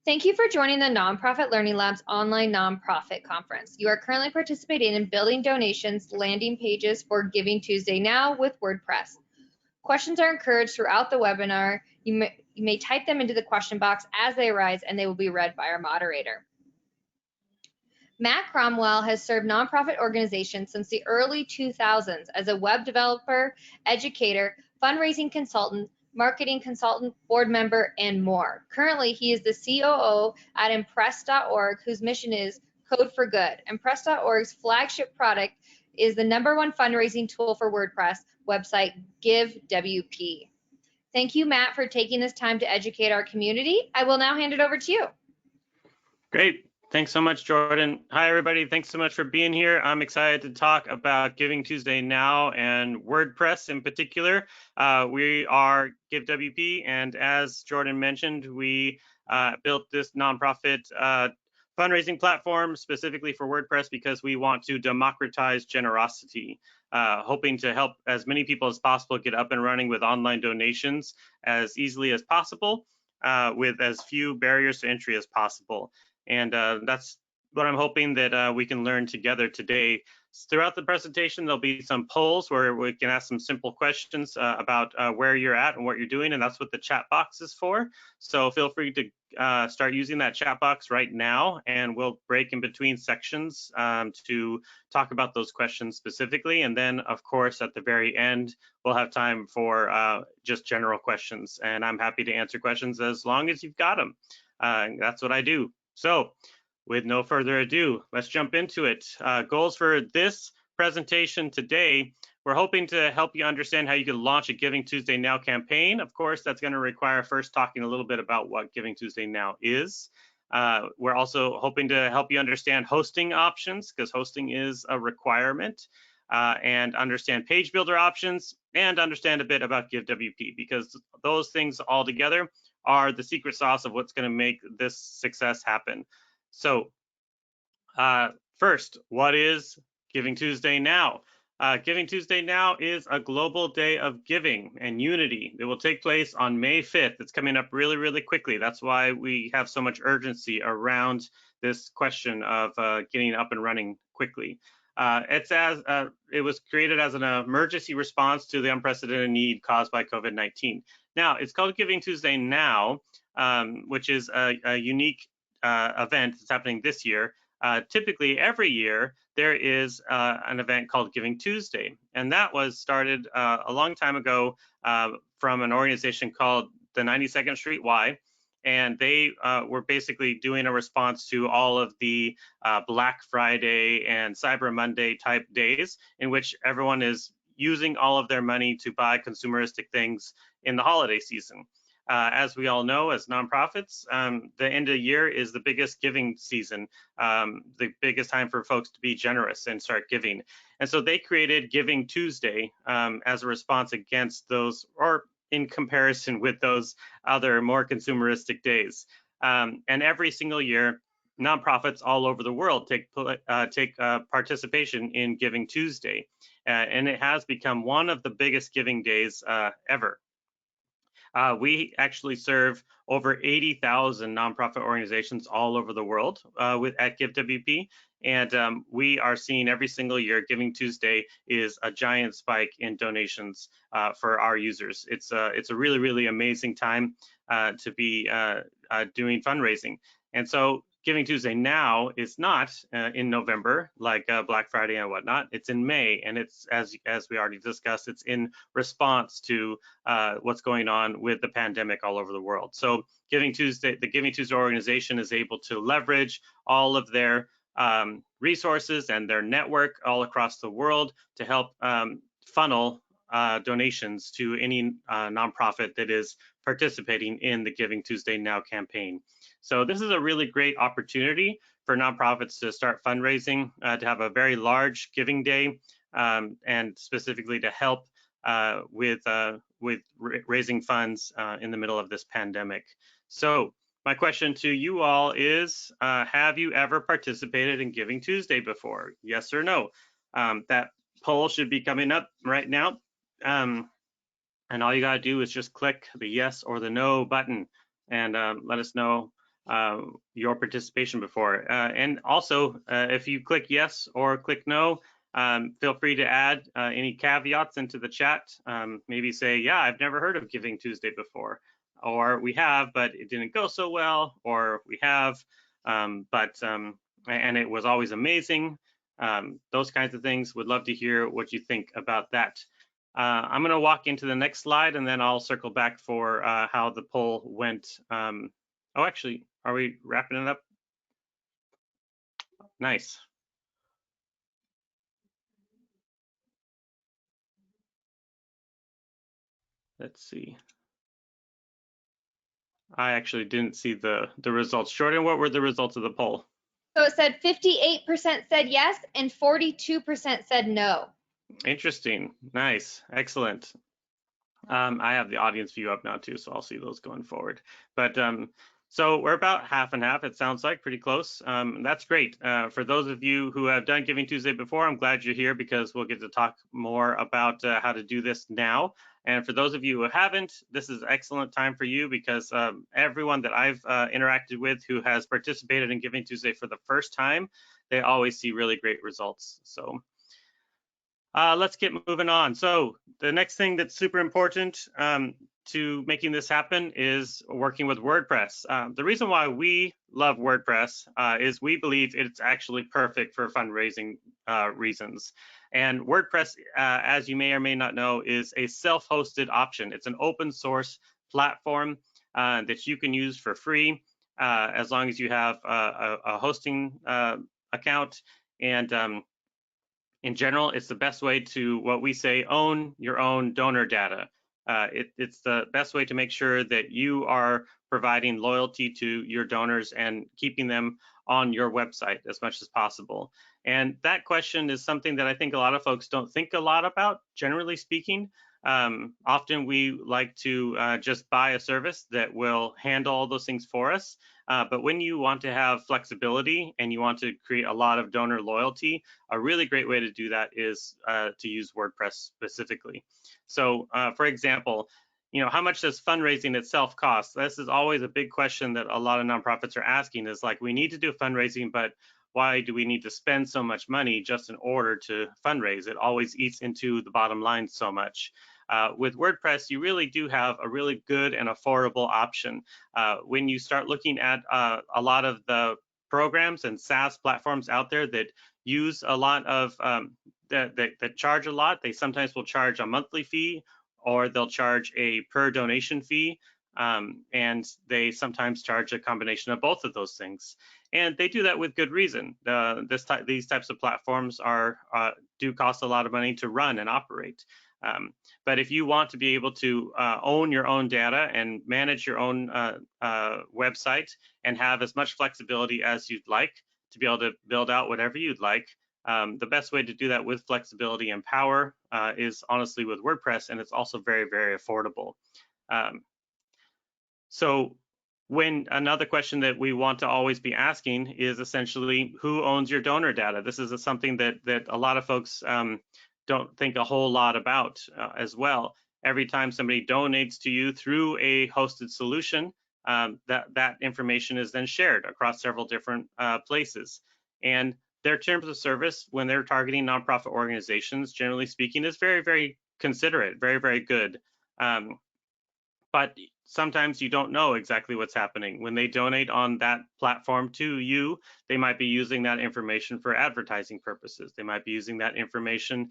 Thank you for joining the Nonprofit Learning Lab's online nonprofit conference. You are currently participating in building donations landing pages for Giving Tuesday Now with WordPress. Questions are encouraged throughout the webinar. You may type them into the question box as they arise, and they will be read by our moderator. Matt Cromwell has served nonprofit organizations since the early 2000s as a web developer, educator, fundraising consultant, marketing consultant, board member, and more. Currently, he is the COO at Impress.org, whose mission is Code for Good. Impress.org's flagship product is the #1 fundraising tool for WordPress website, GiveWP. Thank you, Matt, for taking this time to educate our community. I will now hand it over to you. Great. Thanks so much, Jordan. Hi, everybody. Thanks so much for being here. I'm excited to talk about Giving Tuesday Now and WordPress in particular. We are GiveWP, and as Jordan mentioned, we built this nonprofit fundraising platform specifically for WordPress because we want to democratize generosity, hoping to help as many people as possible get up and running with online donations as easily as possible, with as few barriers to entry as possible. And that's what I'm hoping that we can learn together today. Throughout the presentation, there'll be some polls where we can ask some simple questions about where you're at and what you're doing, and that's what the chat box is for. So feel free to start using that chat box right now, and we'll break in between sections to talk about those questions specifically. And then, of course, at the very end, we'll have time for just general questions. And I'm happy to answer questions as long as you've got them. That's what I do. So with no further ado, let's jump into it. Goals for this presentation today, we're hoping to help you understand how you can launch a Giving Tuesday Now campaign. Of course, that's going to require first talking a little bit about what Giving Tuesday Now is. We're also hoping to help you understand hosting options, because hosting is a requirement, and understand page builder options, and understand a bit about GiveWP, because those things all together are the secret sauce of what's going to make this success happen. So first, what is Giving Tuesday Now? Giving Tuesday Now is a global day of giving and unity. It will take place on May 5th. It's coming up really, really quickly. That's why we have so much urgency around this question of getting up and running quickly. It was created as an emergency response to the unprecedented need caused by COVID-19. Now, it's called Giving Tuesday Now, which is a unique event that's happening this year. Typically, every year, there is an event called Giving Tuesday, and that was started a long time ago from an organization called the 92nd Street Y, and they were basically doing a response to all of the Black Friday and Cyber Monday type days in which everyone is using all of their money to buy consumeristic things in the holiday season. As we all know, as nonprofits, the end of the year is the biggest giving season, the biggest time for folks to be generous and start giving. And so they created Giving Tuesday as a response against those, or in comparison with those other more consumeristic days. And every single year, nonprofits all over the world take participation in Giving Tuesday. And it has become one of the biggest giving days ever. We actually serve over 80,000 nonprofit organizations all over the world at GiveWP, and we are seeing every single year Giving Tuesday is a giant spike in donations for our users. It's a really, really amazing time to be doing fundraising. And so Giving Tuesday Now is not in November like Black Friday and whatnot. It's in May, and it's, as we already discussed, it's in response to what's going on with the pandemic all over the world. So Giving Tuesday, the Giving Tuesday organization is able to leverage all of their resources and their network all across the world to help funnel donations to any nonprofit that is participating in the Giving Tuesday Now campaign. So this is a really great opportunity for nonprofits to start fundraising, to have a very large giving day, and specifically to help with raising funds in the middle of this pandemic. So my question to you all is, have you ever participated in Giving Tuesday before? Yes or no? That poll should be coming up right now. And all you gotta do is just click the yes or the no button and let us know your participation before. And also, if you click yes or click no, feel free to add any caveats into the chat. Maybe say, yeah, I've never heard of Giving Tuesday before, or we have, but it didn't go so well, or we have, and it was always amazing. Those kinds of things. Would love to hear what you think about that. I'm going to walk into the next slide, and then I'll circle back for how the poll went. Oh, actually, are we wrapping it up? Nice. Let's see. I actually didn't see the results. Jordan, what were the results of the poll? So it said 58% said yes and 42% said no. Interesting. Nice. Excellent. I have the audience view up now too, so I'll see those going forward. But so we're about half and half, it sounds like, pretty close. That's great. For those of you who have done Giving Tuesday before, I'm glad you're here because we'll get to talk more about how to do this now. And for those of you who haven't, this is an excellent time for you because everyone that I've interacted with who has participated in Giving Tuesday for the first time, they always see really great results. So let's get moving on. So the next thing that's super important to making this happen is working with WordPress. The reason why we love WordPress is we believe it's actually perfect for fundraising reasons. And WordPress, as you may or may not know, is a self-hosted option. It's an open source platform that you can use for free as long as you have a hosting account. And in general, it's the best way to, what we say, own your own donor data. It's the best way to make sure that you are providing loyalty to your donors and keeping them on your website as much as possible. And that question is something that I think a lot of folks don't think a lot about, generally speaking. Often we like to just buy a service that will handle all those things for us. But when you want to have flexibility and you want to create a lot of donor loyalty, a really great way to do that is to use WordPress specifically. So for example, how much does fundraising itself cost? This is always a big question that a lot of nonprofits are asking, is like, we need to do fundraising, but why do we need to spend so much money just in order to fundraise? It always eats into the bottom line so much. With WordPress, you really do have a really good and affordable option. When you start looking at a lot of the programs and SaaS platforms out there that use a lot of, that charge a lot, they sometimes will charge a monthly fee or they'll charge a per donation fee. And they sometimes charge a combination of both of those things. And they do that with good reason. These types of platforms do cost a lot of money to run and operate. But if you want to be able to own your own data and manage your own website and have as much flexibility as you'd like to be able to build out whatever you'd like, the best way to do that with flexibility and power is honestly with WordPress, and it's also very, very affordable. So when another question that we want to always be asking is essentially, who owns your donor data? This is something that a lot of folks don't think a whole lot about as well. Every time somebody donates to you through a hosted solution, that information is then shared across several different places. And their terms of service, when they're targeting nonprofit organizations, generally speaking, is very, very considerate, very, very good. But sometimes you don't know exactly what's happening. When they donate on that platform to you, they might be using that information for advertising purposes. They might be using that information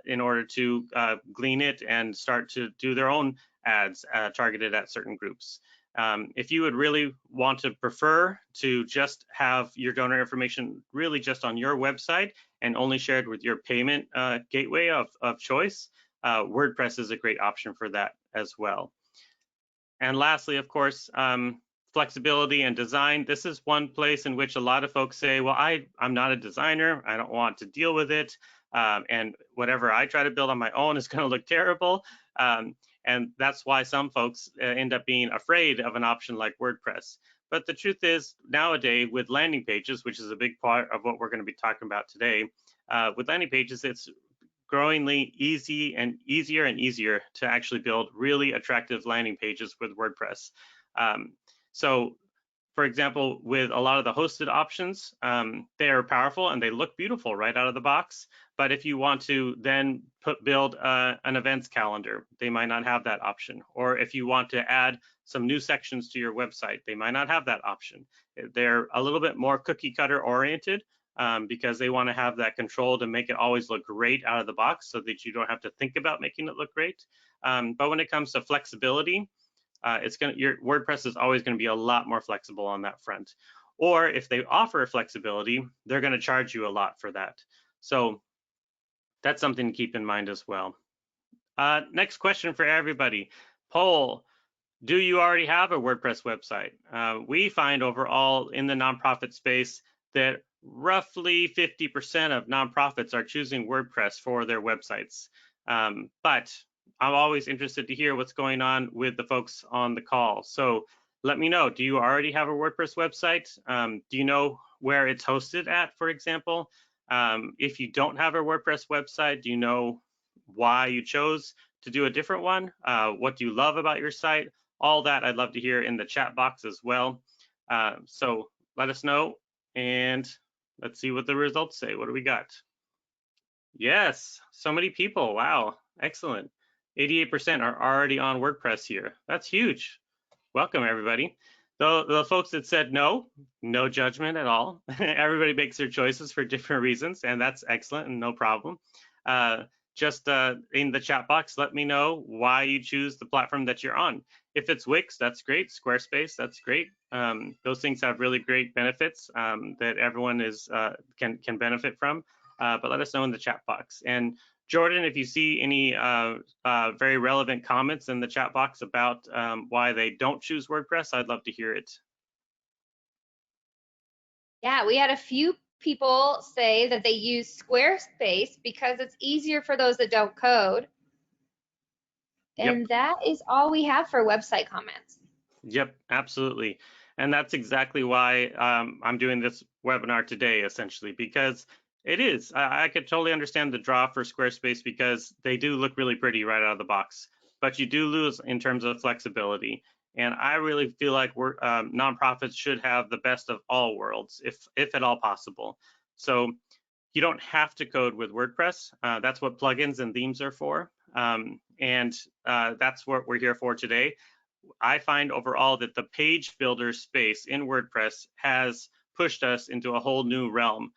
in order to glean it and start to do their own ads targeted at certain groups. If you would really want to prefer to just have your donor information really just on your website and only shared with your payment gateway of choice, WordPress is a great option for that as well. And lastly, of course, flexibility and design. This is one place in which a lot of folks say, well, I'm not a designer. I don't want to deal with it. And whatever I try to build on my own is going to look terrible. And that's why some folks end up being afraid of an option like WordPress. But the truth is, nowadays, with landing pages, which is a big part of what we're going to be talking about today, with landing pages, it's growingly easier and easier to actually build really attractive landing pages with WordPress. So for example, with a lot of the hosted options, they are powerful and they look beautiful right out of the box. But if you want to then build an events calendar, they might not have that option. Or if you want to add some new sections to your website, they might not have that option. They're a little bit more cookie cutter oriented because they want to have that control to make it always look great out of the box so that you don't have to think about making it look great. But when it comes to flexibility, your WordPress is always going to be a lot more flexible on that front. Or if they offer flexibility, they're going to charge you a lot for that. So that's something to keep in mind as well. Next question for everybody. Poll, do you already have a WordPress website? We find overall in the nonprofit space that roughly 50% of nonprofits are choosing WordPress for their websites. But I'm always interested to hear what's going on with the folks on the call. So let me know, do you already have a WordPress website? Do you know where it's hosted at, for example? If you don't have a WordPress website, do you know why you chose to do a different one? What do you love about your site? All that I'd love to hear in the chat box as well. So let us know, and let's see what the results say. What do we got? Yes, so many people. Wow, excellent. 88% are already on WordPress here. That's huge. Welcome, everybody. The folks that said no judgment at all. Everybody makes their choices for different reasons, and that's excellent and no problem. Just in the chat box, let me know why you choose the platform that you're on. If it's Wix, that's great. Squarespace, that's great. Those things have really great benefits that everyone can benefit from. But let us know in the chat box. And Jordan, if you see any very relevant comments in the chat box about why they don't choose WordPress, I'd love to hear it. Yeah, we had a few people say that they use Squarespace because it's easier for those that don't code. And Yep. that is all we have for website comments. Yep, absolutely. And that's exactly why I'm doing this webinar today, essentially, because it is. I could totally understand the draw for Squarespace because they do look really pretty right out of the box, but you do lose in terms of flexibility. And I really feel like nonprofits should have the best of all worlds, if at all possible. So you don't have to code with WordPress. That's what plugins and themes are for. And that's what we're here for today. I find overall that the page builder space in WordPress has pushed us into a whole new realm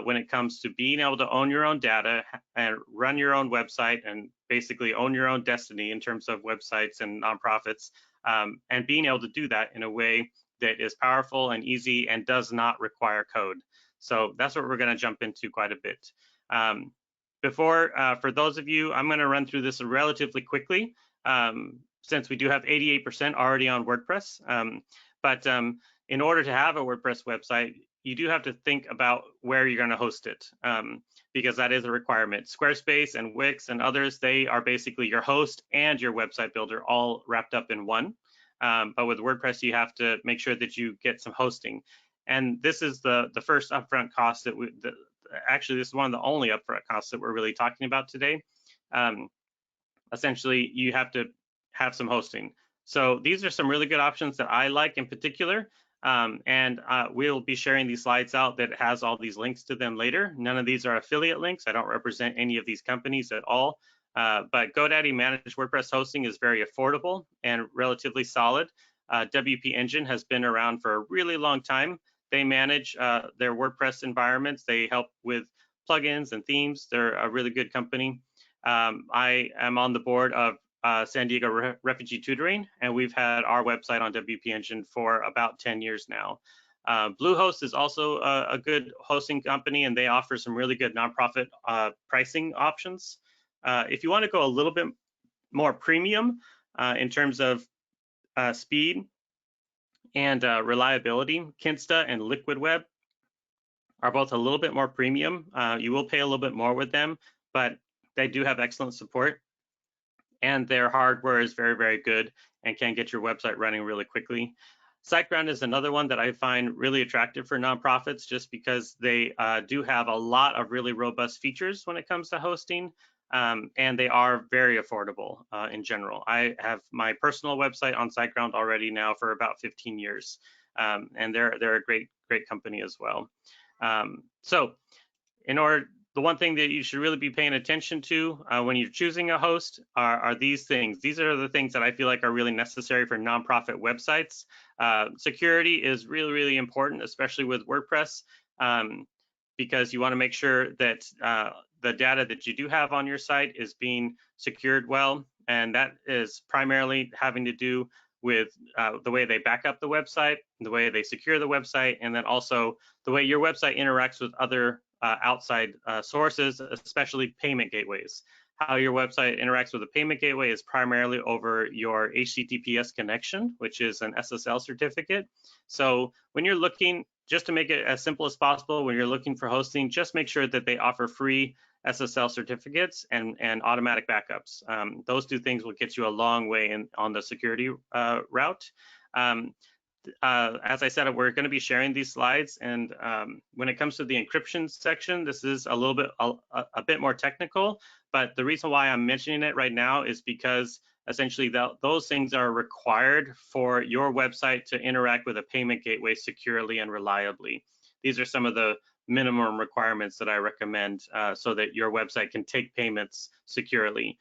when it comes to being able to own your own data and run your own website and basically own your own destiny in terms of websites and nonprofits, and being able to do that in a way that is powerful and easy and does not require code. So that's what we're going to jump into quite a bit. For those of you, I'm going to run through this relatively quickly. Since we do have 88% already on WordPress. But in order to have a WordPress website, you do have to think about where you're going to host it, because that is a requirement. Squarespace and Wix and others, they are basically your host and your website builder all wrapped up in one. But with WordPress, you have to make sure that you get some hosting. And this is the first upfront cost that actually, this is one of the only upfront costs that we're really talking about today. Essentially, you have to have some hosting. So these are some really good options that I like in particular. And we'll be sharing these slides out that has all these links to them later. None of these are affiliate links. I don't represent any of these companies at all. But GoDaddy Managed WordPress Hosting is very affordable and relatively solid. WP Engine has been around for a really long time. They manage their WordPress environments. They help with plugins and themes. They're a really good company. I am on the board of San Diego Refugee Tutoring, and we've had our website on WP Engine for about 10 years now. Bluehost is also a good hosting company, and they offer some really good nonprofit pricing options. If you want to go a little bit more premium in terms of speed and reliability, Kinsta and Liquid Web are both a little bit more premium. You will pay a little bit more with them, but they do have excellent support, and their hardware is very, very good and can get your website running really quickly. SiteGround is another one that I find really attractive for nonprofits just because they do have a lot of really robust features when it comes to hosting, and they are very affordable in general. I have my personal website on SiteGround already now for about 15 years. and they're a great company as well. So the one thing that you should really be paying attention to when you're choosing a host are these things. These are the things that I feel like are really necessary for nonprofit websites. Security is really, really important, especially with WordPress, because you want to make sure that the data that you do have on your site is being secured well. And that is primarily having to do with the way they back up the website, the way they secure the website, and then also the way your website interacts with other outside sources, especially payment gateways. How your website interacts with a payment gateway is primarily over your HTTPS connection, which is an SSL certificate. So when you're looking, just to make it as simple as possible, when you're looking for hosting, just make sure that they offer free SSL certificates and automatic backups. Those two things will get you a long way on the security route. As I said, we're going to be sharing these slides, and when it comes to the encryption section, this is a little bit a bit more technical, but the reason why I'm mentioning it right now is because essentially those things are required for your website to interact with a payment gateway securely and reliably. These are some of the minimum requirements that I recommend so that your website can take payments securely.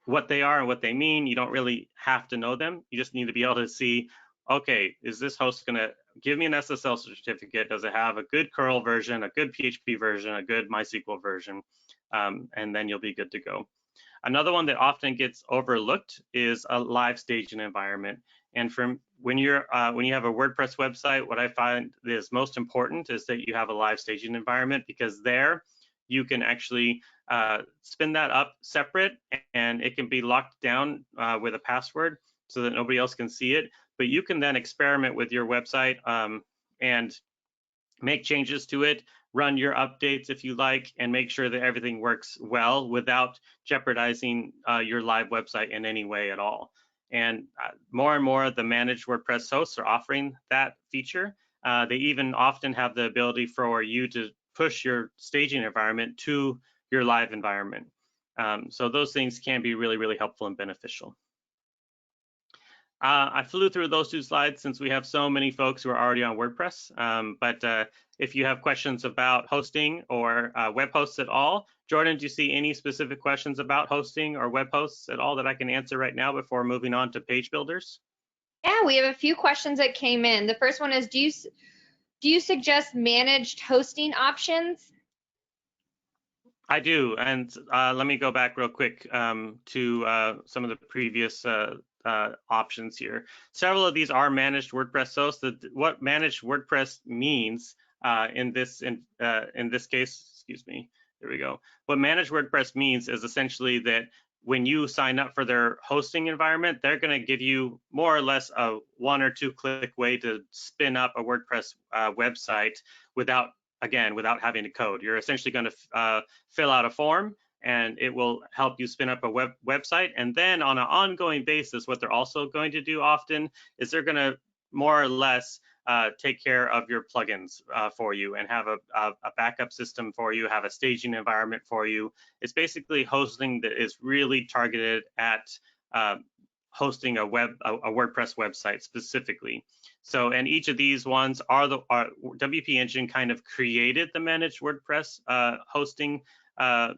What they are and what they mean, you don't really have to know them. You just need to be able to see, okay, is this host going to give me an SSL certificate? Does it have a good curl version, a good PHP version, a good MySQL version? And then you'll be good to go. Another one that often gets overlooked is a live staging environment. And when you have a WordPress website, what I find is most important is that you have a live staging environment, because there you can actually spin that up separate, and it can be locked down with a password so that nobody else can see it. But you can then experiment with your website and make changes to it, run your updates if you like, and make sure that everything works well without jeopardizing your live website in any way at all. And more the managed WordPress hosts are offering that feature. They even often have the ability for you to push your staging environment to your live environment. So those things can be really, really helpful and beneficial. I flew through those two slides since we have so many folks who are already on WordPress, but if you have questions about hosting or web hosts at all, Jordan, do you see any specific questions about hosting or web hosts at all that I can answer right now before moving on to page builders? Yeah, we have a few questions that came in. The first one is, do you suggest managed hosting options? I do, and let me go back real quick to some of the previous options here. Several of these are managed WordPress hosts. What managed WordPress means in this case, excuse me, there we go. What managed WordPress means is essentially that when you sign up for their hosting environment, they're going to give you more or less a 1 or 2 click way to spin up a WordPress website without having to code. You're essentially going to fill out a form, and it will help you spin up a website. And then on an ongoing basis, what they're also going to do often is they're going to more or less take care of your plugins for you and have a backup system for you, have a staging environment for you. It's basically hosting that is really targeted at hosting a WordPress website specifically. So, and each of these ones are WP Engine kind of created the managed WordPress hosting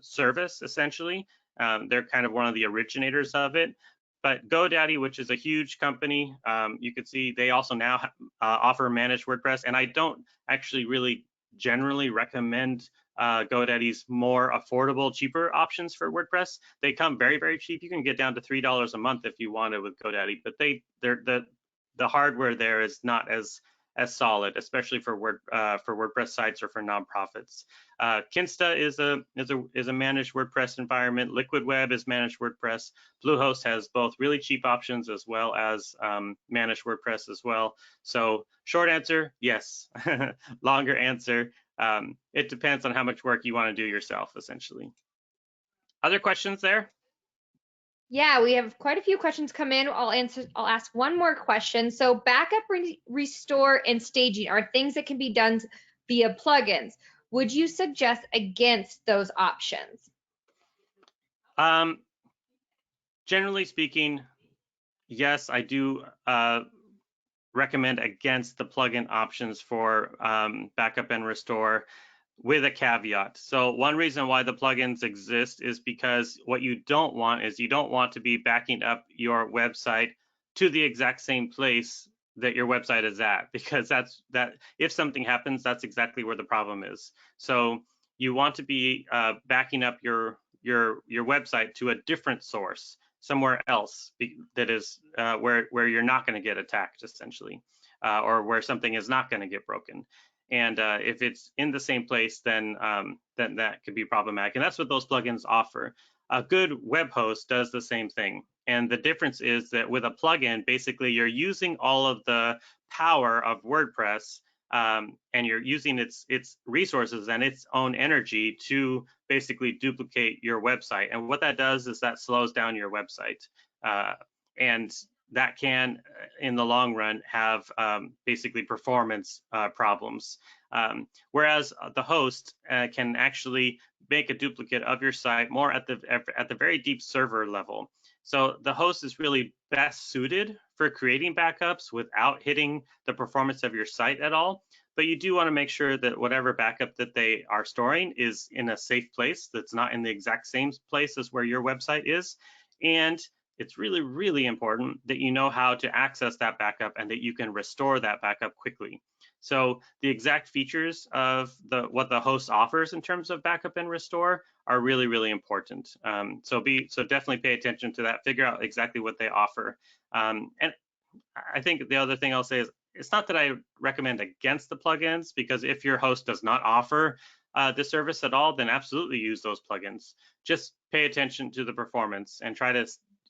service, essentially. They're kind of one of the originators of it. But GoDaddy, which is a huge company, you can see they also now offer managed WordPress. And I don't actually really generally recommend GoDaddy's more affordable, cheaper options for WordPress. They come very, very cheap. You can get down to $3 a month if you want it with GoDaddy, but the hardware there is not as solid, especially for WordPress sites or for nonprofits. Kinsta is a managed WordPress environment. Liquid Web is managed WordPress. Bluehost has both really cheap options as well as managed WordPress as well. So short answer, yes. Longer answer, it depends on how much work you want to do yourself, essentially. Other questions there? Yeah, we have quite a few questions come in. I'll ask one more question. So backup, restore, and staging are things that can be done via plugins. Would you suggest against those options? Generally speaking, yes, I do recommend against the plugin options for backup and restore, with a caveat. So one reason why the plugins exist is because what you don't want is you don't want to be backing up your website to the exact same place that your website is at, because that if something happens, that's exactly where the problem is. So you want to be backing up your website to a different source, somewhere else that is where you're not going to get attacked, essentially, or where something is not going to get broken. And if it's in the same place, then that could be problematic. And that's what those plugins offer. A good web host does the same thing. And the difference is that with a plugin, basically you're using all of the power of WordPress, and you're using its resources and its own energy to basically duplicate your website. And what that does is that slows down your website. And that can, in the long run, have basically performance problems. Whereas the host can actually make a duplicate of your site more at the very deep server level. So the host is really best suited for creating backups without hitting the performance of your site at all. But you do want to make sure that whatever backup that they are storing is in a safe place, that's not in the exact same place as where your website is. And it's really, really important that you know how to access that backup and that you can restore that backup quickly. So the exact features of what the host offers in terms of backup and restore are really, really important. So definitely pay attention to that. Figure out exactly what they offer. And I think the other thing I'll say is, it's not that I recommend against the plugins, because if your host does not offer this service at all, then absolutely use those plugins. Just pay attention to the performance and try to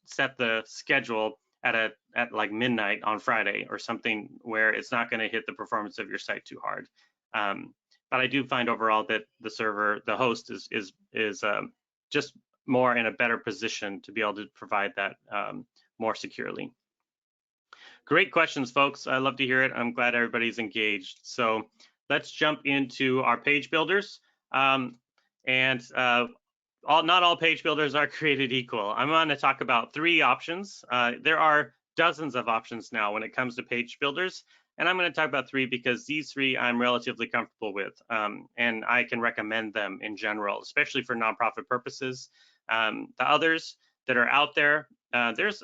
set the schedule at like midnight on Friday or something where it's not going to hit the performance of your site too hard. But I do find overall that the host is just more in a better position to be able to provide that more securely. Great questions, folks. I love to hear it. I'm glad everybody's engaged. So let's jump into our page builders. Not all page builders are created equal. I'm going to talk about 3 options. There are dozens of options now when it comes to page builders, and I'm going to talk about 3 because these 3 I'm relatively comfortable with, and I can recommend them in general, especially for nonprofit purposes. The others that are out there, there's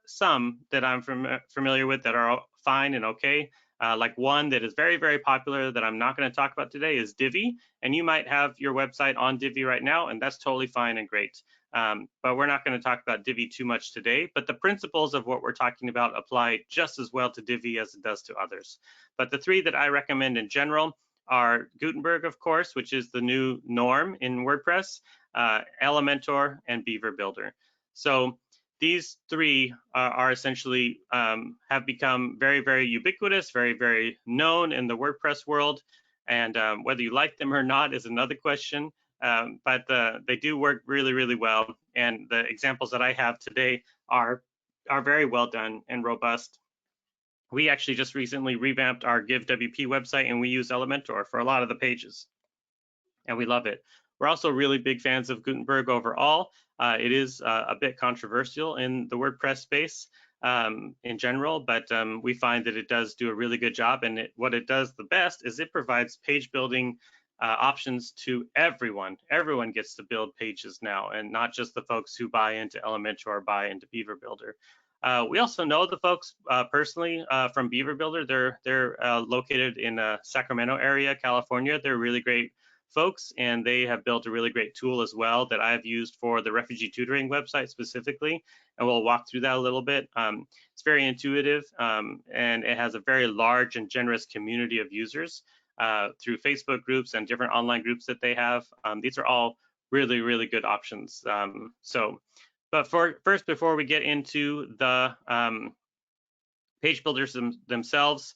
some that I'm familiar with that are fine and okay. Like one that is very, very popular that I'm not going to talk about today is Divi, and you might have your website on Divi right now, and that's totally fine and great. But we're not going to talk about Divi too much today, but the principles of what we're talking about apply just as well to Divi as it does to others. But the 3 that I recommend in general are Gutenberg, of course, which is the new norm in WordPress, Elementor, and Beaver Builder. So these 3 are essentially have become very, very ubiquitous, very, very known in the WordPress world. And whether you like them or not is another question. But they do work really, really well. And the examples that I have today are very well done and robust. We actually just recently revamped our GiveWP website, and we use Elementor for a lot of the pages, and we love it. We're also really big fans of Gutenberg overall. It is a bit controversial in the WordPress space in general, but we find that it does do a really good job. And what it does the best is it provides page building options to everyone. Everyone gets to build pages now, and not just the folks who buy into Elementor or buy into Beaver Builder. We also know the folks personally from Beaver Builder. They're located in Sacramento area, California. They're really great folks, and they have built a really great tool as well that I've used for the refugee tutoring website specifically, and we'll walk through that a little bit. It's very intuitive, and it has a very large and generous community of users through Facebook groups and different online groups that they have. These are all really, really good options. But first, before we get into the page builders themselves,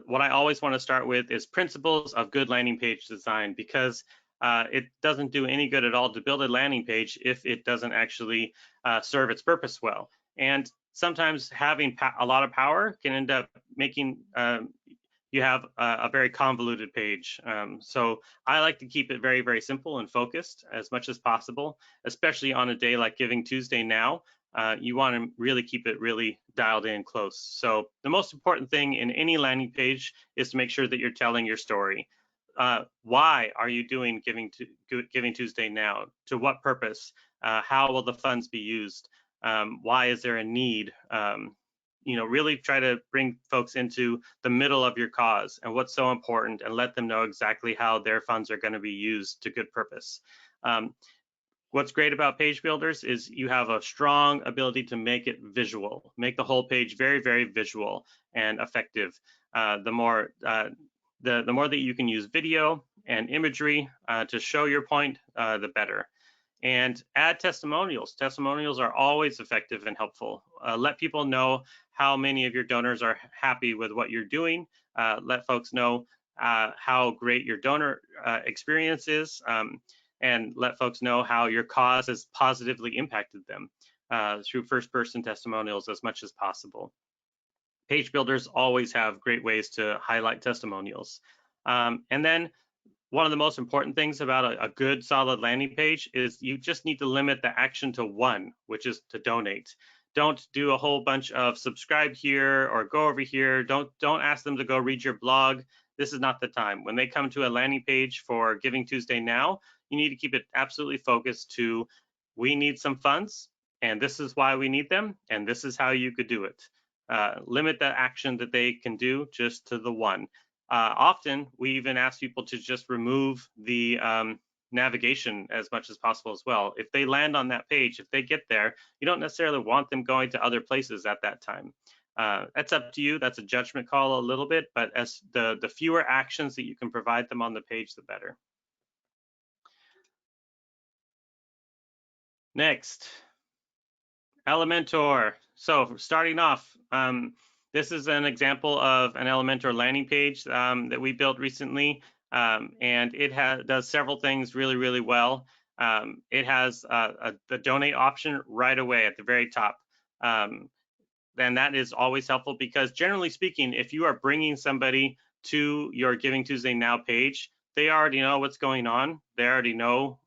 what I always want to start with is principles of good landing page design, because it doesn't do any good at all to build a landing page if it doesn't actually serve its purpose well. And sometimes having a lot of power can end up making you have a very convoluted page. So I like to keep it very, very simple and focused as much as possible, especially on a day like GivingTuesday Now. you want to really keep it really dialed in close. So the most important thing in any landing page is to make sure that you're telling your story. Why are you doing Giving Tuesday Now? To what purpose? How will the funds be used? Why is there a need? Really try to bring folks into the middle of your cause and what's so important, and let them know exactly how their funds are going to be used to good purpose. What's great about page builders is you have a strong ability to make it visual, make the whole page very, very visual and effective. The more that you can use video and imagery to show your point, the better. And add testimonials. Testimonials are always effective and helpful. Let people know how many of your donors are happy with what you're doing. Let folks know how great your donor experience is, and let folks know how your cause has positively impacted them through first-person testimonials as much as possible. Page builders always have great ways to highlight testimonials. And then one of the most important things about a good solid landing page is you just need to limit the action to one, which is to donate. Don't do a whole bunch of subscribe here or go over here. Don't ask them to go read your blog. This is not the time. When they come to a landing page for Giving Tuesday Now, you need to keep it absolutely focused to, we need some funds, and this is why we need them, and this is how you could do it. Limit the action that they can do just to the one. Often, we even ask people to just remove the navigation as much as possible as well. If they land on that page, if they get there, you don't necessarily want them going to other places at that time. That's up to you. That's a judgment call a little bit, but as the fewer actions that you can provide them on the page, the better. Next, Elementor. So starting off, this is an example of an Elementor landing page that we built recently, and it does several things really, really well. It has the donate option right away at the very top. And that is always helpful because generally speaking, if you are bringing somebody to your Giving Tuesday Now page, they already know what's going on. They already know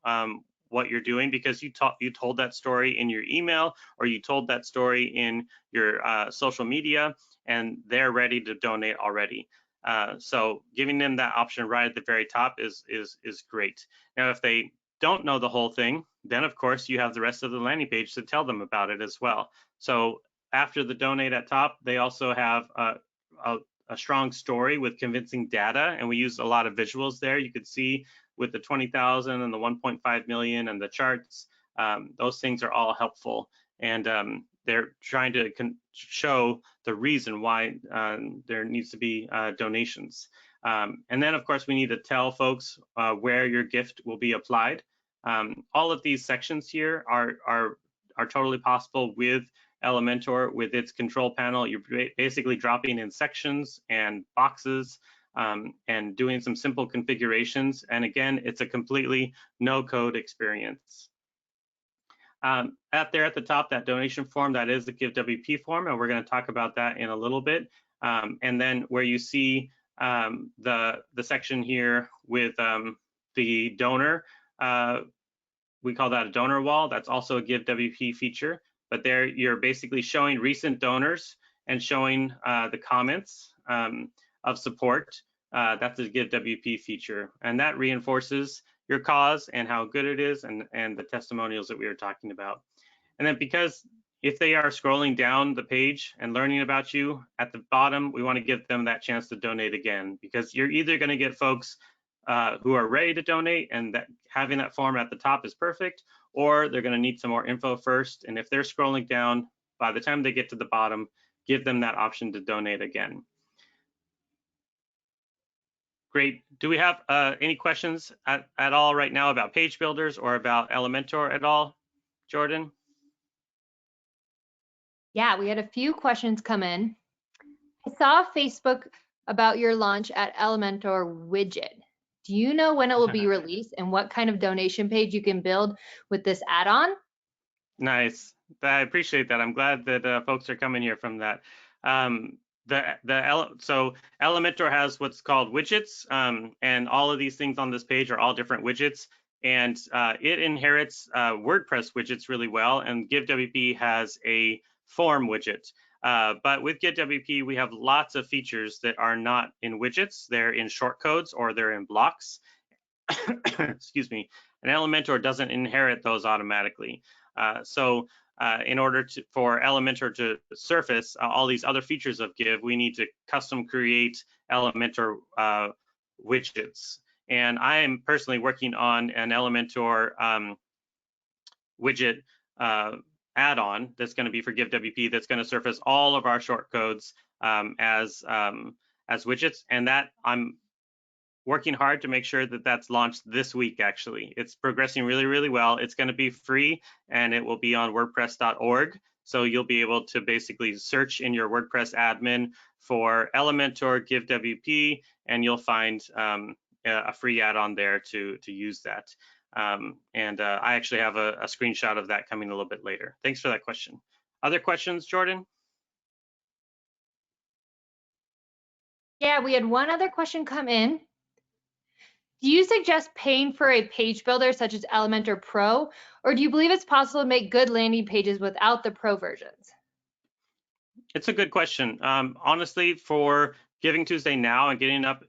what you're doing because you told that story in your email, or you told that story in your social media, and they're ready to donate already. So giving them that option right at the very top is great. Now, if they don't know the whole thing, then of course you have the rest of the landing page to tell them about it as well. So after the donate at top, they also have a strong story with convincing data, and we use a lot of visuals there. You could see with the 20,000 and the 1.5 million and the charts, those things are all helpful, and they're trying to show the reason why there needs to be donations. And then of course we need to tell folks where your gift will be applied. All of these sections here are totally possible with Elementor. With its control panel, you're basically dropping in sections and boxes and doing some simple configurations. And again, it's a completely no-code experience. At the top, that donation form, that is the GiveWP form, and we're going to talk about that in a little bit. And then where you see the section here with the donor, we call that a donor wall. That's also a GiveWP feature. But there you're basically showing recent donors and showing the comments of support. That's a GiveWP feature. And that reinforces your cause and how good it is, and the testimonials that we were talking about. And then because if they are scrolling down the page and learning about you, at the bottom, we want to give them that chance to donate again, because you're either going to get folks who are ready to donate, and that having that form at the top is perfect, or they're going to need some more info first. And if they're scrolling down, by the time they get to the bottom, give them that option to donate again. Great. Do we have any questions at all right now about page builders or about Elementor at all, Jordan? Yeah, we had a few questions come in. I saw Facebook about your launch at Elementor widget. Do you know when it will be released and what kind of donation page you can build with this add-on? Nice. I appreciate that. I'm glad that folks are coming here from that. So Elementor has what's called widgets, and all of these things on this page are all different widgets. and it inherits WordPress widgets really well, and GiveWP has a form widget. But with GetWP, we have lots of features that are not in widgets. They're in shortcodes or they're in blocks. Excuse me. And Elementor doesn't inherit those automatically. So in order for Elementor to surface all these other features of Give, we need to custom create Elementor widgets. And I am personally working on an Elementor widget add-on that's going to be for GiveWP that's going to surface all of our shortcodes as widgets, and that I'm working hard to make sure that that's launched this week. Actually, it's progressing really, really well. It's going to be free, and it will be on WordPress.org. So you'll be able to basically search in your WordPress admin for Elementor GiveWP, and you'll find a free add-on there to use that. I actually have a screenshot of that coming a little bit later. Thanks for that question. Other questions, Jordan? Yeah, we had one other question come in. Do you suggest paying for a page builder such as Elementor Pro, or do you believe it's possible to make good landing pages without the Pro versions? It's a good question. Honestly, for GivingTuesday Now and getting up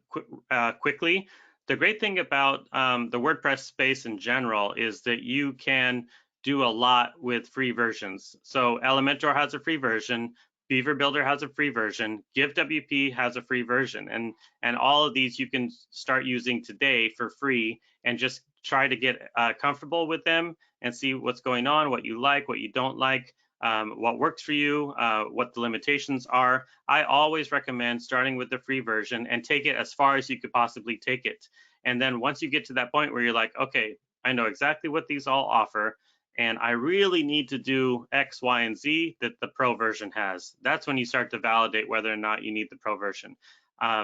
quickly, the great thing about the WordPress space in general is that you can do a lot with free versions. So Elementor has a free version, Beaver Builder has a free version, GiveWP has a free version, and all of these you can start using today for free and just try to get comfortable with them and see what's going on, what you like, what you don't like. What works for you, what the limitations are. I always recommend starting with the free version and take it as far as you could possibly take it. And then once you get to that point where you're like, okay, I know exactly what these all offer, and I really need to do X, Y, and Z that the Pro version has. That's when you start to validate whether or not you need the Pro version.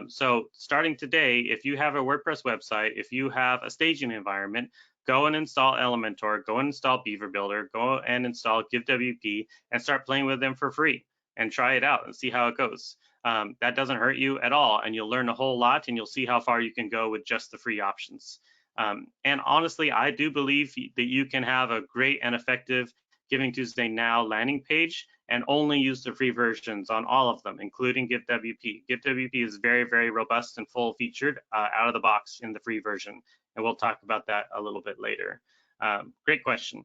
So starting today, if you have a WordPress website, if you have a staging environment, go and install Elementor, go and install Beaver Builder, go and install GiveWP, and start playing with them for free and try it out and see how it goes. That doesn't hurt you at all, and you'll learn a whole lot, and you'll see how far you can go with just the free options. And honestly, I do believe that you can have a great and effective GivingTuesday Now landing page and only use the free versions on all of them, including GiveWP. GiveWP is very, very robust and full featured out of the box in the free version. And we'll talk about that a little bit later. Great question.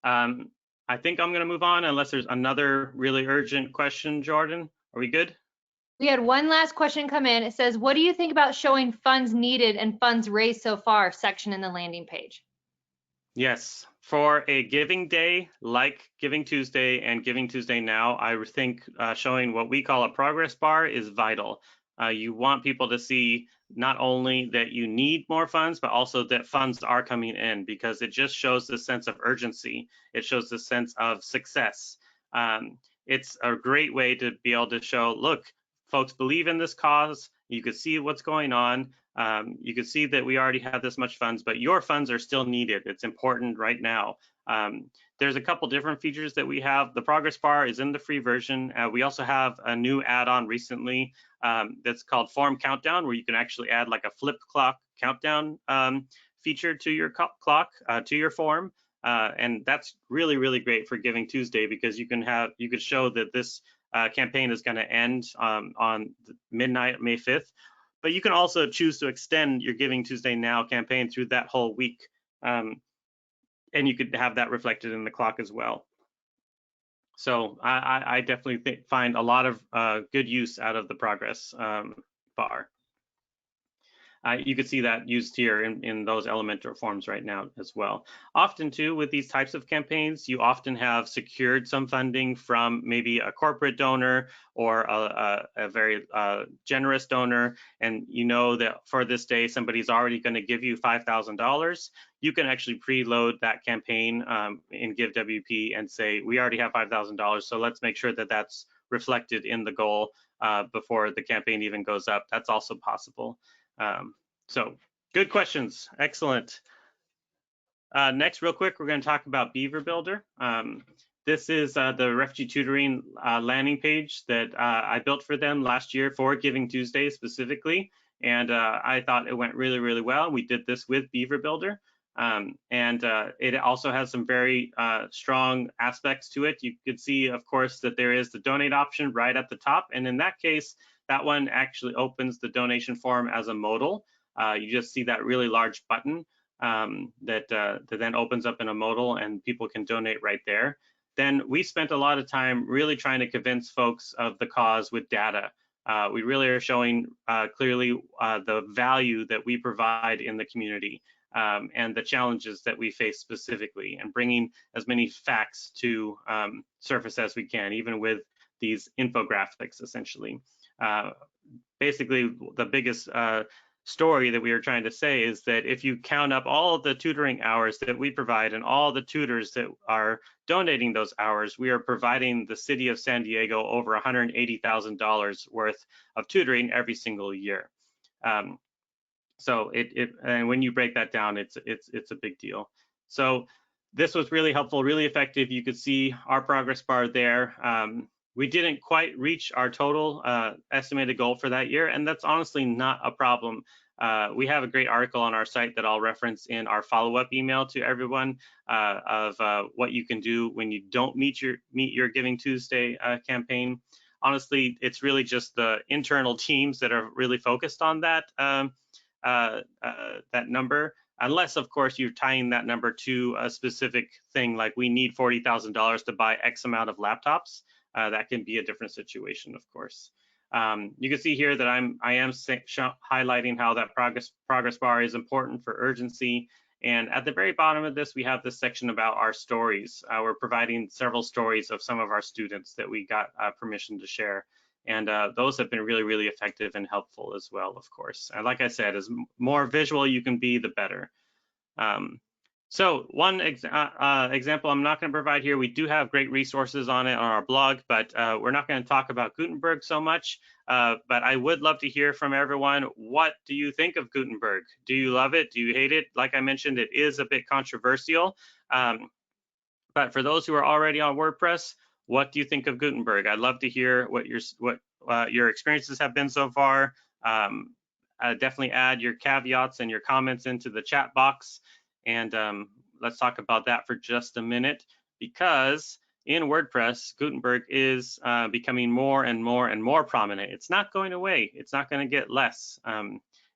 I think I'm going to move on unless there's another really urgent question, Jordan. Are we good? We had one last question come in. It says, what do you think about showing funds needed and funds raised so far section in the landing page? Yes, for a giving day like Giving Tuesday and Giving Tuesday Now, I think showing what we call a progress bar is vital. You want people to see not only that you need more funds, but also that funds are coming in, because it just shows the sense of urgency. It shows the sense of success. It's a great way to be able to show, look, folks believe in this cause. You could see what's going on. You can see that we already have this much funds, but your funds are still needed. It's important right now. There's a couple different features that we have. The progress bar is in the free version. We also have a new add-on recently that's called Form Countdown, where you can actually add like a flip clock countdown feature to your clock, to your form. And that's really, really great for Giving Tuesday, because you could show that this campaign is going to end on midnight, May 5th. But you can also choose to extend your Giving Tuesday Now campaign through that whole week. And you could have that reflected in the clock as well. So I definitely find a lot of good use out of the progress bar. You could see that used here in those Elementor forms right now as well. Often too, with these types of campaigns, you often have secured some funding from maybe a corporate donor or a very generous donor, and you know that for this day, somebody's already going to give you $5,000. You can actually preload that campaign in GiveWP and say, we already have $5,000, so let's make sure that that's reflected in the goal before the campaign even goes up. That's also possible. So good questions, excellent. Next, real quick, we're going to talk about Beaver Builder. This is the refugee tutoring landing page that I built for them last year for Giving Tuesday specifically, and I thought it went really, really well. We did this with Beaver Builder. It also has some very strong aspects to it. You could see, of course, that there is the donate option right at the top. And in that case, that one actually opens the donation form as a modal. You just see that really large button that then opens up in a modal, and people can donate right there. Then we spent a lot of time really trying to convince folks of the cause with data. We really are showing clearly the value that we provide in the community and the challenges that we face specifically, and bringing as many facts to surface as we can, even with these infographics, essentially. Basically, the biggest story that we are trying to say is that if you count up all of the tutoring hours that we provide and all the tutors that are donating those hours, we are providing the city of San Diego over $180,000 worth of tutoring every single year. So and when you break that down, it's a big deal. So this was really helpful, really effective. You could see our progress bar there. We didn't quite reach our total estimated goal for that year, and that's honestly not a problem. We have a great article on our site that I'll reference in our follow-up email to everyone of what you can do when you don't meet your Giving Tuesday campaign. Honestly, it's really just the internal teams that are really focused on that that number, unless of course you're tying that number to a specific thing, like we need $40,000 to buy X amount of laptops. That can be a different situation, of course. You can see here that I am highlighting how that progress bar is important for urgency. And at the very bottom of this, we have this section about our stories. We're providing several stories of some of our students that we got permission to share. And those have been really, really effective and helpful as well, of course. And like I said, as more visual you can be, the better. So one example I'm not going to provide here, we do have great resources on it on our blog, but we're not going to talk about Gutenberg so much. But I would love to hear from everyone. What do you think of Gutenberg? Do you love it? Do you hate it? Like I mentioned, it is a bit controversial. But for those who are already on WordPress, what do you think of Gutenberg? I'd love to hear what your experiences have been so far. Definitely add your caveats and your comments into the chat box. And let's talk about that for just a minute, because in WordPress, Gutenberg is becoming more and more and more prominent. It's not going away. It's not going to get less.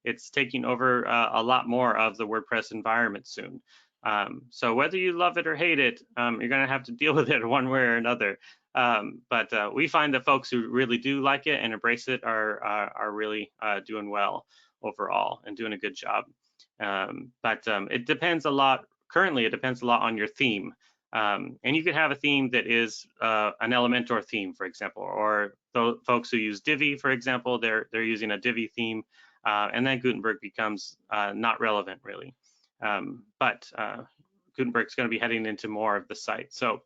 It's taking over a lot more of the WordPress environment soon. So whether you love it or hate it, you're going to have to deal with it one way or another. But we find that folks who really do like it and embrace it are really doing well overall and doing a good job. But it depends a lot. Currently, it depends a lot on your theme. And you could have a theme that is an Elementor theme, for example, or folks who use Divi, for example, they're using a Divi theme, and then Gutenberg becomes not relevant, really. But Gutenberg's going to be heading into more of the site. So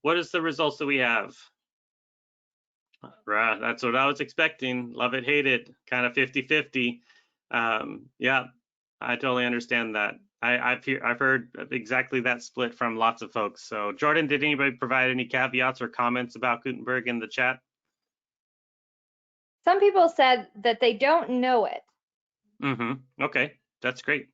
what is the results that we have? That's what I was expecting. Love it, hate it, kind of 50-50. Yeah, I totally understand that. I've heard exactly that split from lots of folks. So Jordan, did anybody provide any caveats or comments about Gutenberg in the chat? Some people said that they don't know it. Okay, that's great.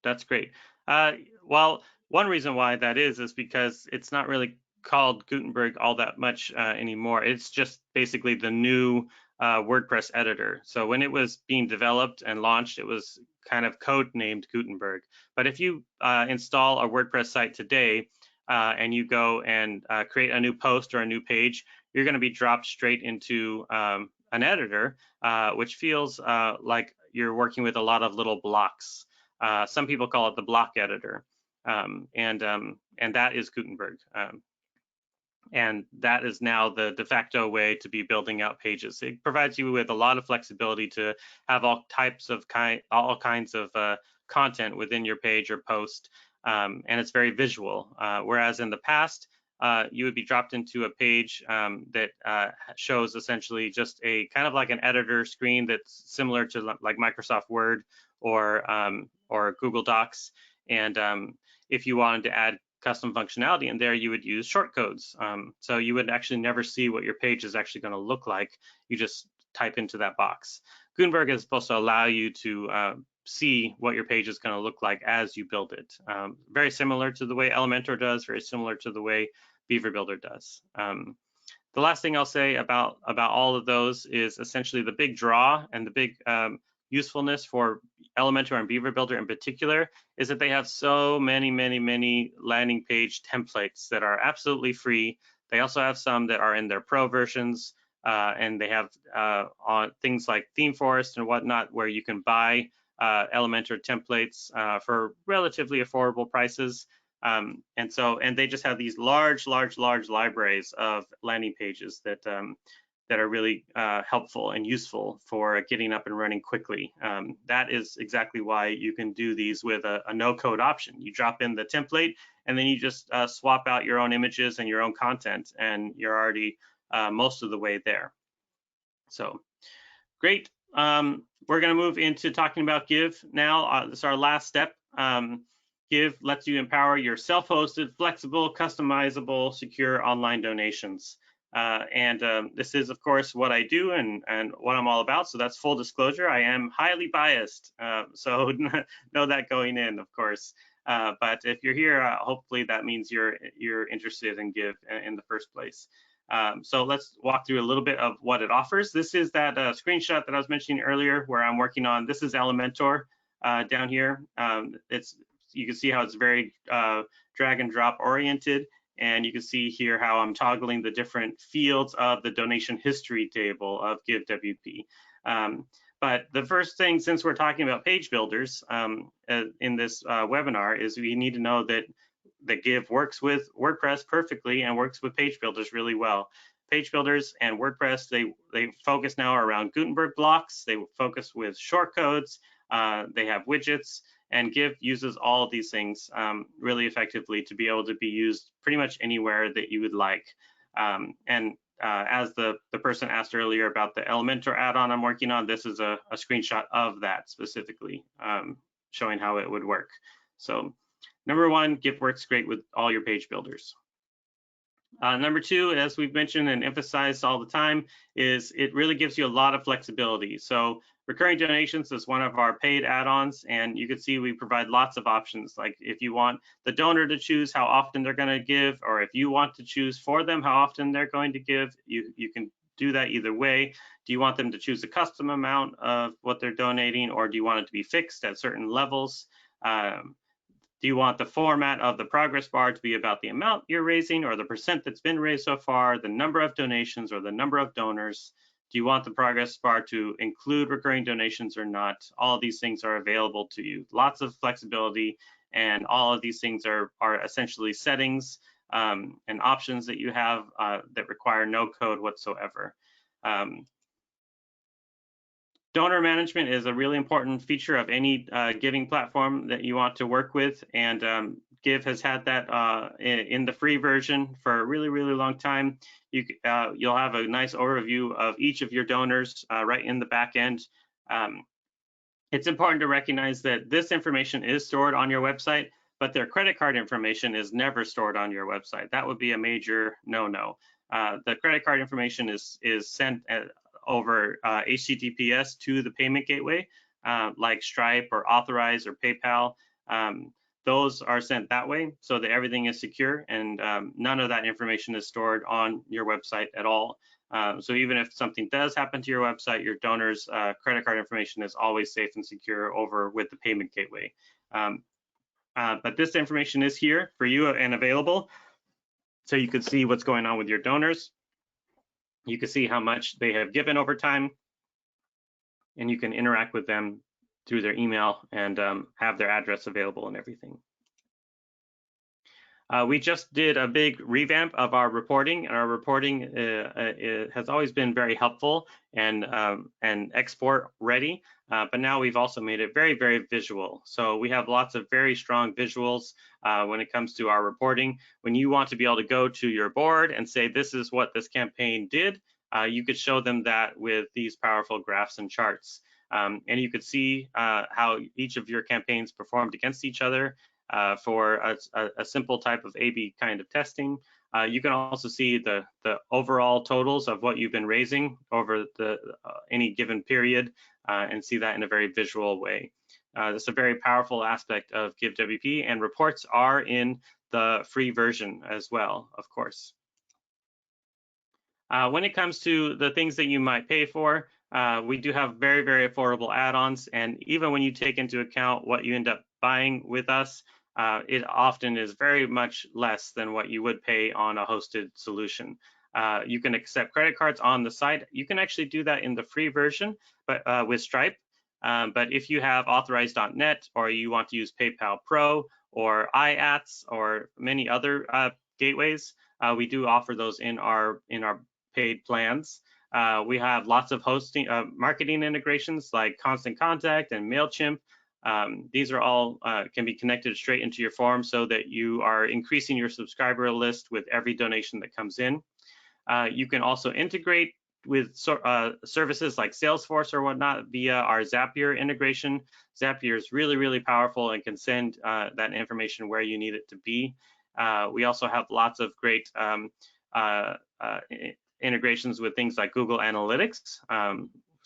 That's great. Well, one reason why that is because it's not really called Gutenberg all that much anymore. It's just basically the new WordPress editor. So when it was being developed and launched, it was kind of code-named Gutenberg. But if you install a WordPress site today and you go and create a new post or a new page, you're going to be dropped straight into an editor, which feels like you're working with a lot of little blocks. Some people call it the block editor, and that is Gutenberg. And that is now the de facto way to be building out pages. It provides you with a lot of flexibility to have all kinds of content within your page or post, and it's very visual. Whereas in the past, you would be dropped into a page that shows essentially just a kind of like an editor screen that's similar to like Microsoft Word or Google Docs. And if you wanted to add custom functionality in there, you would use shortcodes. So you would actually never see what your page is actually going to look like. You just type into that box. Gutenberg is supposed to allow you to see what your page is going to look like as you build it. Very similar to the way Elementor does, very similar to the way Beaver Builder does. The last thing I'll say about all of those is essentially the big draw and the big usefulness for Elementor and Beaver Builder in particular is that they have so many landing page templates that are absolutely free. They also have some that are in their pro versions, and they have on things like Theme Forest and whatnot, where you can buy Elementor templates for relatively affordable prices. And they just have these large libraries of landing pages that are really helpful and useful for getting up and running quickly. That is exactly why you can do these with a no-code option. You drop in the template, and then you just swap out your own images and your own content, and you're already most of the way there. So great. We're going to move into talking about Give now. This is our last step. Give lets you empower your self-hosted, flexible, customizable, secure online donations. This is, of course, what I do and what I'm all about. So that's full disclosure. I am highly biased. So know that going in, of course. But if you're here, hopefully that means you're interested in Give in the first place. So let's walk through a little bit of what it offers. This is that screenshot that I was mentioning earlier where I'm working on. This is Elementor down here. You can see how it's very drag and drop oriented. And you can see here how I'm toggling the different fields of the donation history table of GiveWP. But the first thing, since we're talking about page builders in this webinar, is we need to know that Give works with WordPress perfectly and works with page builders really well. Page builders and WordPress, they focus now around Gutenberg blocks. They focus with shortcodes. They have widgets. And Give uses all of these things really effectively to be able to be used pretty much anywhere that you would like. As the person asked earlier about the Elementor add-on I'm working on, this is a screenshot of that specifically, showing how it would work. So number one, Give works great with all your page builders. Number two, as we've mentioned and emphasized all the time, is it really gives you a lot of flexibility. So recurring donations is one of our paid add-ons, and you can see we provide lots of options. Like if you want the donor to choose how often they're going to give, or if you want to choose for them how often they're going to give, you can do that either way. Do you want them to choose a custom amount of what they're donating, or do you want it to be fixed at certain levels? Do you want the format of the progress bar to be about the amount you're raising, or the percent that's been raised so far, the number of donations, or the number of donors? Do you want the progress bar to include recurring donations or not? All of these things are available to you. Lots of flexibility, and all of these things are essentially settings and options that you have that require no code whatsoever. Donor management is a really important feature of any giving platform that you want to work with, and Give has had that in the free version for a really long time. You'll have a nice overview of each of your donors right in the back end. It's important to recognize that this information is stored on your website, but their credit card information is never stored on your website. That would be a major no-no. The credit card information is sent over HTTPS to the payment gateway, like Stripe or Authorize or PayPal. Those are sent that way so that everything is secure, and none of that information is stored on your website at all. So even if something does happen to your website, your donor's credit card information is always safe and secure over with the payment gateway. But this information is here for you and available, so you can see what's going on with your donors. You can see how much they have given over time, and you can interact with them through their email and have their address available and everything. We just did a big revamp of our reporting, and our reporting has always been very helpful and export ready, but now we've also made it very visual. So we have lots of very strong visuals when it comes to our reporting. When you want to be able to go to your board and say, this is what this campaign did, you could show them that with these powerful graphs and charts. And you could see how each of your campaigns performed against each other for a simple type of A/B kind of testing. You can also see the overall totals of what you've been raising over any given period and see that in a very visual way. That's a very powerful aspect of GiveWP, and reports are in the free version as well, of course. When it comes to the things that you might pay for, we do have very, very affordable add-ons, and even when you take into account what you end up buying with us, it often is very much less than what you would pay on a hosted solution. You can accept credit cards on the site. You can actually do that in the free version, but with Stripe. But if you have authorized.net, or you want to use PayPal Pro or iAts or many other gateways, we do offer those in our paid plans. We have lots of hosting marketing integrations like Constant Contact and MailChimp. These are all can be connected straight into your form so that you are increasing your subscriber list with every donation that comes in. You can also integrate with services like Salesforce or whatnot via our Zapier integration. Zapier is really, really powerful and can send that information where you need it to be. We also have lots of great integrations with things like Google Analytics,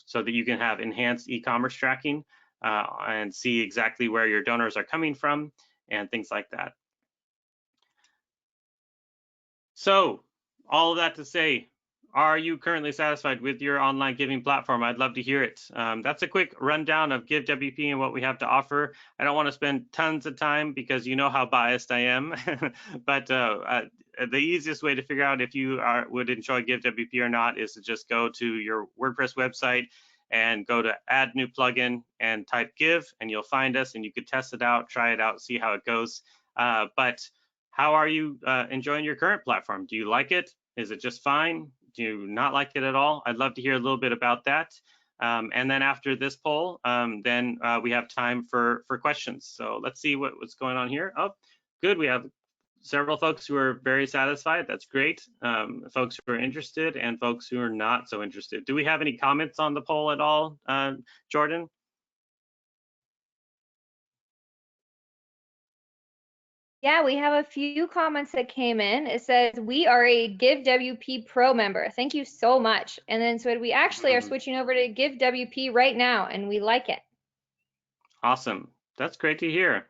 so that you can have enhanced e-commerce tracking and see exactly where your donors are coming from and things like that. So all of that to say, are you currently satisfied with your online giving platform? I'd love to hear it. That's a quick rundown of GiveWP and what we have to offer. I don't want to spend tons of time because you know how biased I am, but the easiest way to figure out if you would enjoy GiveWP or not is to just go to your WordPress website and go to Add New Plugin and type Give, and you'll find us, and you could test it out, try it out, see how it goes. But how are you enjoying your current platform? Do you like it? Is it just fine? Do you not like it at all? I'd love to hear a little bit about that. And then after this poll, then we have time for questions. So let's see what's going on here. Oh, good. We have several folks who are very satisfied. That's great. Folks who are interested and folks who are not so interested. Do we have any comments on the poll at all, Jordan? Yeah, we have a few comments that came in. It says, we are a GiveWP Pro member. Thank you so much. And then so we actually are switching over to GiveWP right now, and we like it. Awesome. That's great to hear.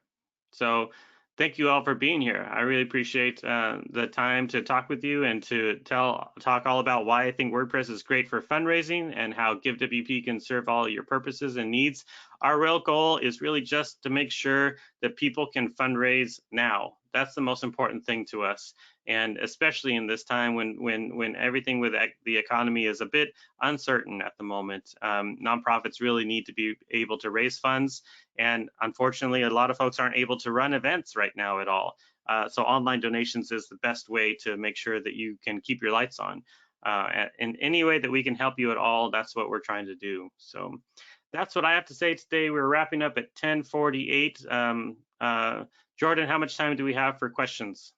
So thank you all for being here. I really appreciate the time to talk with you and to talk all about why I think WordPress is great for fundraising and how GiveWP can serve all your purposes and needs. Our real goal is really just to make sure that people can fundraise now. That's the most important thing to us. And especially in this time when everything with the economy is a bit uncertain at the moment, nonprofits really need to be able to raise funds. And unfortunately, a lot of folks aren't able to run events right now at all. So online donations is the best way to make sure that you can keep your lights on. In any way that we can help you at all, that's what we're trying to do. So that's what I have to say today. We're wrapping up at 10:48. Jordan, how much time do we have for questions?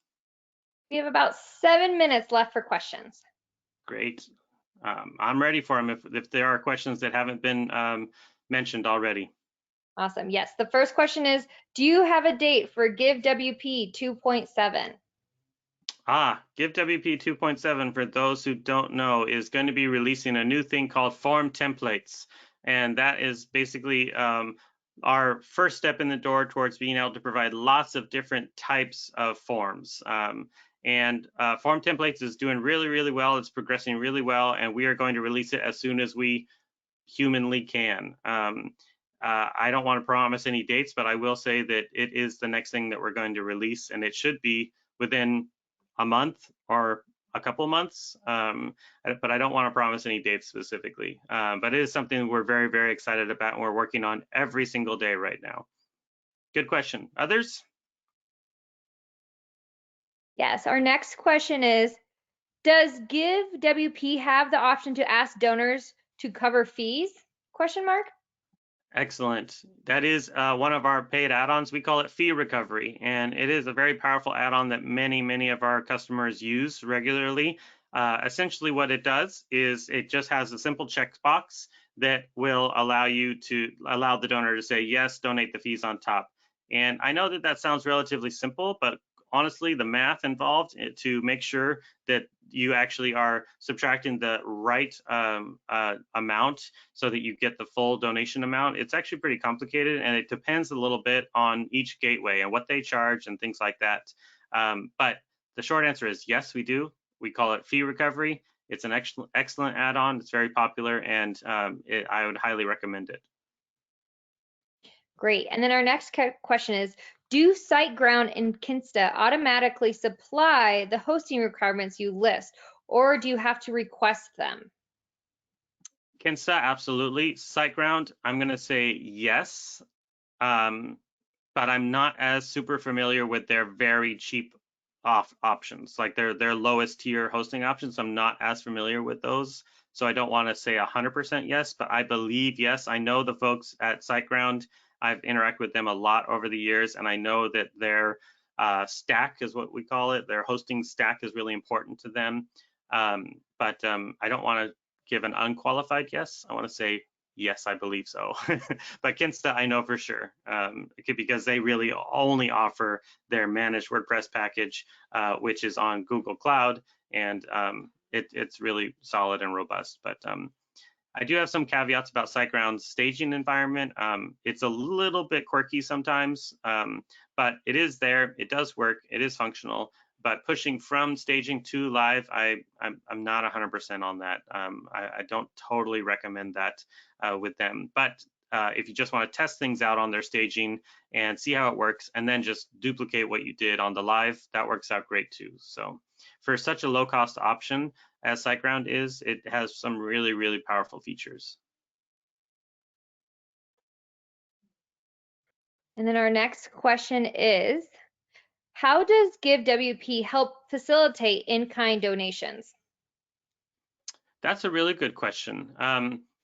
We have about 7 minutes left for questions. Great. I'm ready for them if there are questions that haven't been mentioned already. Awesome. Yes. The first question is, do you have a date for GiveWP 2.7? GiveWP 2.7, for those who don't know, is going to be releasing a new thing called form templates. And that is basically our first step in the door towards being able to provide lots of different types of forms. And form templates is doing really, really well. It's progressing really well, and we are going to release it as soon as we humanly can. I don't want to promise any dates, but I will say that it is the next thing that we're going to release, and it should be within a month or a couple months, but I don't want to promise any dates specifically. But it is something we're very, very excited about, and we're working on every single day right now. Good question. Others? Yes, our next question is, does GiveWP have the option to ask donors to cover fees? Question mark. Excellent. That is one of our paid add-ons. We call it Fee Recovery, and it is a very powerful add-on that many of our customers use regularly. Essentially what it does is it just has a simple checkbox that will allow the donor to say, yes, donate the fees on top. And I know that sounds relatively simple, but honestly, the math involved to make sure that you actually are subtracting the right amount so that you get the full donation amount. It's actually pretty complicated, and it depends a little bit on each gateway and what they charge and things like that. But the short answer is yes, we do. We call it fee recovery. It's an excellent add-on. It's very popular, and I would highly recommend it. Great. And then our next question is, do SiteGround and Kinsta automatically supply the hosting requirements you list, or do you have to request them? Kinsta, absolutely. SiteGround, I'm going to say yes, but I'm not as super familiar with their very cheap options, like their lowest tier hosting options. I'm not as familiar with those, so I don't want to say 100% yes, but I believe yes. I know the folks at SiteGround. I've interacted with them a lot over the years, and I know that their stack is what we call it. Their hosting stack is really important to them, but I don't want to give an unqualified yes. I want to say yes, I believe so. But Kinsta, I know for sure, because they really only offer their managed WordPress package, which is on Google Cloud, and it's really solid and robust. But I do have some caveats about SiteGround's staging environment. It's a little bit quirky sometimes, but it is there. It does work. It is functional. But pushing from staging to live, I'm not 100% on that. I don't totally recommend that with them. But if you just want to test things out on their staging and see how it works, and then just duplicate what you did on the live, that works out great too. So for such a low-cost option as SiteGround is, it has some really, really powerful features. And then our next question is, how does GiveWP help facilitate in-kind donations? That's a really good question.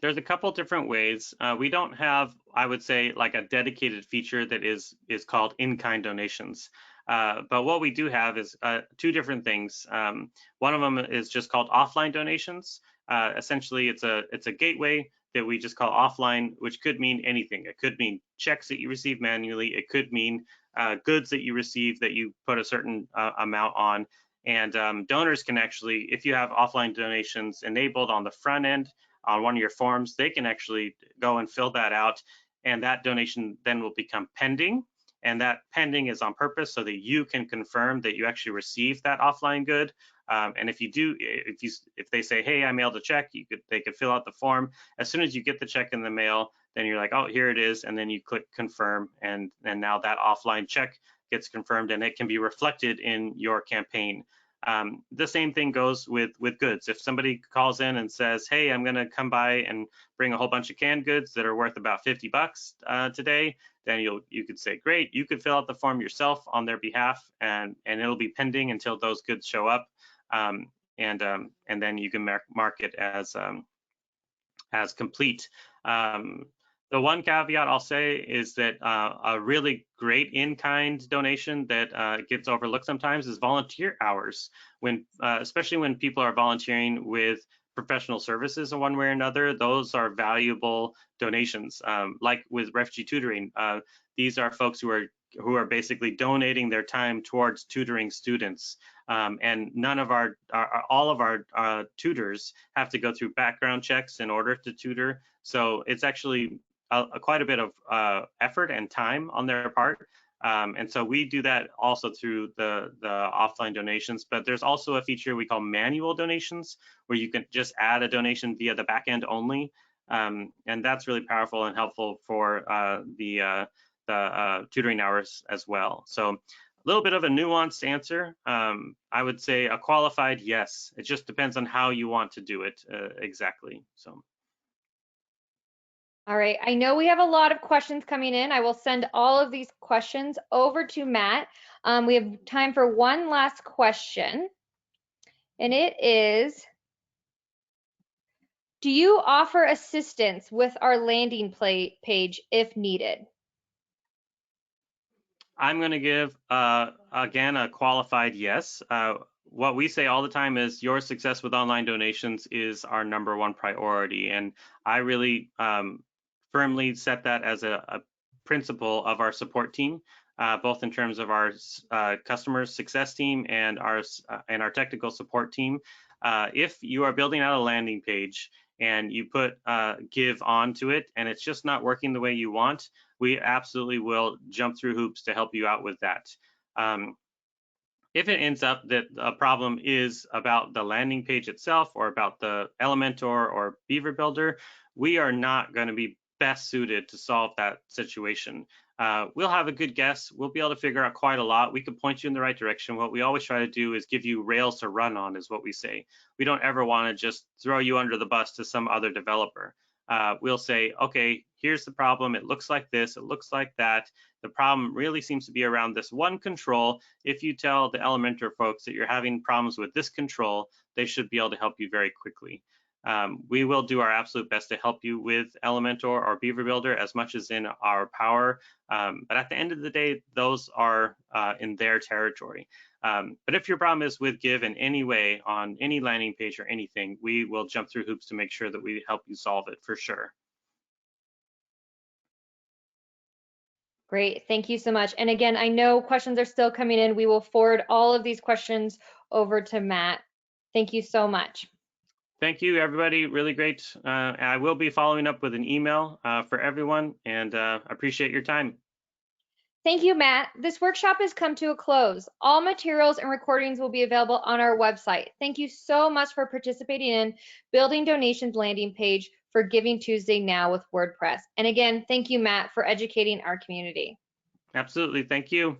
There's a couple different ways. We don't have, I would say, like a dedicated feature that is called in-kind donations. But what we do have is two different things. One of them is just called offline donations. Essentially, it's a gateway that we just call offline, which could mean anything. It could mean checks that you receive manually. It could mean goods that you receive that you put a certain amount on. And donors can actually, if you have offline donations enabled on the front end on one of your forms, they can actually go and fill that out, and that donation then will become pending. And that pending is on purpose so that you can confirm that you actually received that offline good. And if you do, if they say, hey, I mailed a check, they could fill out the form. As soon as you get the check in the mail, then you're like, oh, here it is, and then you click confirm, and now that offline check gets confirmed, and it can be reflected in your campaign. The same thing goes with goods. If somebody calls in and says, hey, I'm going to come by and bring a whole bunch of canned goods that are worth about $50 today, then you could say, great, you could fill out the form yourself on their behalf, and it'll be pending until those goods show up, and then you can mark it as complete. The one caveat I'll say is that a really great in-kind donation that gets overlooked sometimes is volunteer hours. Especially when people are volunteering with professional services in one way or another, those are valuable donations. Like with refugee tutoring, these are folks who are basically donating their time towards tutoring students. And all of our tutors have to go through background checks in order to tutor. So it's actually quite a bit of effort and time on their part. And so we do that also through the offline donations, but there's also a feature we call manual donations, where you can just add a donation via the back end only. And that's really powerful and helpful for the tutoring hours as well. So a little bit of a nuanced answer. I would say a qualified yes. It just depends on how you want to do it exactly. So. All right, I know we have a lot of questions coming in. I will send all of these questions over to Matt. We have time for one last question, and it is, do you offer assistance with our landing page if needed? I'm going to give, again, a qualified yes. What we say all the time is your success with online donations is our #1 priority. And I really firmly set that as a principle of our support team. both in terms of our customer success team and our technical support team. If you are building out a landing page and you put Give onto it and it's just not working the way you want, we absolutely will jump through hoops to help you out with that. If it ends up that a problem is about the landing page itself or about the Elementor or Beaver builder, we are not going to be best suited to solve that situation. We'll have a good guess. We'll be able to figure out quite a lot. We can point you in the right direction. What we always try to do is give you rails to run on, is what we say. We don't ever want to just throw you under the bus to some other developer. We'll say, okay, here's the problem. It looks like this. It looks like that. The problem really seems to be around this one control. If you tell the Elementor folks that you're having problems with this control, they should be able to help you very quickly. We will do our absolute best to help you with Elementor or Beaver Builder as much as in our power. But at the end of the day, those are in their territory. But if your problem is with Give in any way on any landing page or anything, we will jump through hoops to make sure that we help you solve it for sure. Great, thank you so much. And again, I know questions are still coming in. We will forward all of these questions over to Matt. Thank you so much. Thank you, everybody. Really great. I will be following up with an email for everyone, and appreciate your time. Thank you, Matt. This workshop has come to a close. All materials and recordings will be available on our website. Thank you so much for participating in Building Donations landing page for GivingTuesday Now with WordPress. And again, thank you, Matt, for educating our community. Absolutely. Thank you.